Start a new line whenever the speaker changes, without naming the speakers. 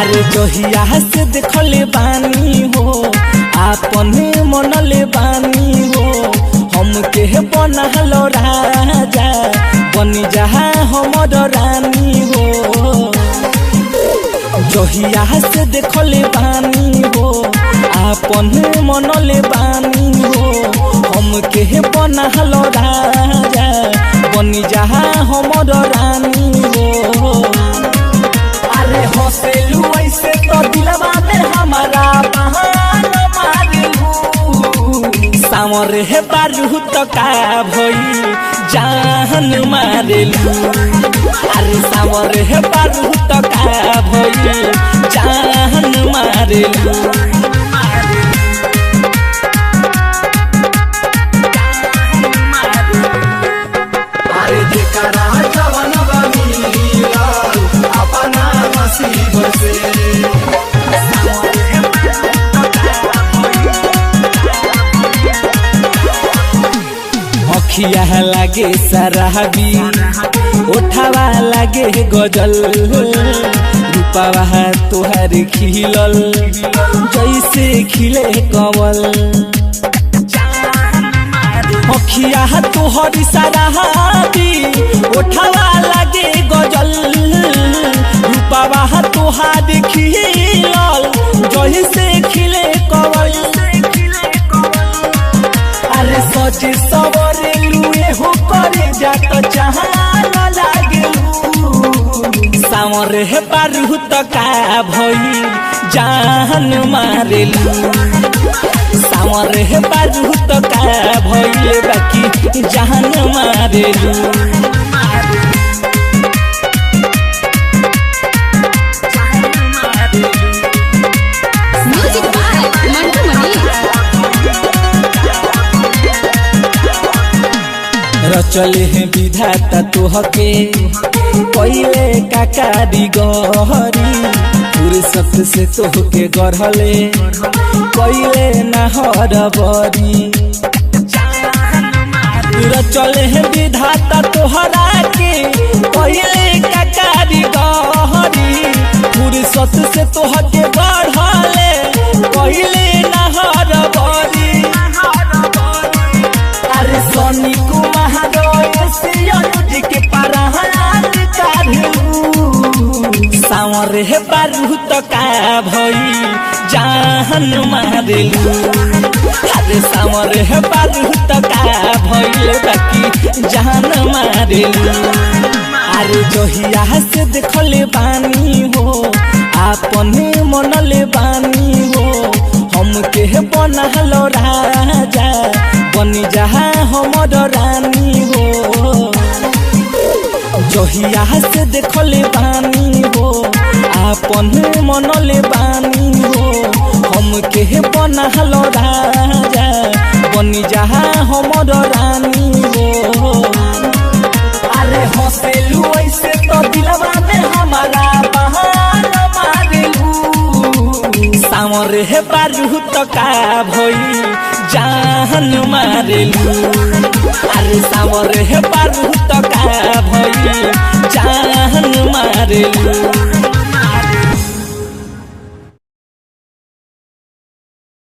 अरे जहिया से देखले बानी हो आपन मनले बानी हो हमके बनल राजा बनी जहा हमर रानी हो। जहिया से देखले बानी हो आपन मनले बानी हो हमके बनल राजा बनी जहा हमर रानी हो। अरे हंसेलू ऐसे तो दिलवा में हमारा बहान मारेलू सावर है बारू तो का भई जान मारेलू। अरे सावर है बारू तो का भई जान मारेलू। अरे जेकरा जवन बनी अपना नसीब से अखिया लागे सराबी उठावा लागे गजल रूपावा तोहर खिलल जैसे खिले कमल। अखिया तोहर सराबी उठावा लागे गजल रूपावा तोहार खिलल जैसे खिले कमल। अरे सच सवरे लुए हो करे जात जहान लागेलू सावर है बारू तो का भई जान मारेलू। सावर है बारू तो का भई बाकी जान मारेलू। रचले हैं विधाता तोहके पहले का कारीगरी फुर्सत से तोहके गढ़ले पहले नहर बरी। रचले हैं विधाता तोहरा के पहले का कारीगरी फुर्सत से तोहके गढ़ले पहले नहर बरी। अरे सोनी कुमार के परान सावर है बारू तो का भई जान मारेलू। अरे सावर है बारू तो का भई बाकी जान मारेलू। अरे जहिया से देखले बानी हो आपन मनले बानी हो हमके बनल राजा बनी जहा हमर रानी हो। जहिया से देखले बानी हो आपन मनले बानी हो हमके बनल राजा बनी जहा हमर रानी हो। अरे हंसेलू ऐसे तो दिलवा में हमारा बहान मारेलू सावर है बारू तो का भई जान मारेलू। अरे सावर है बारू तो का भई जान मारेलू।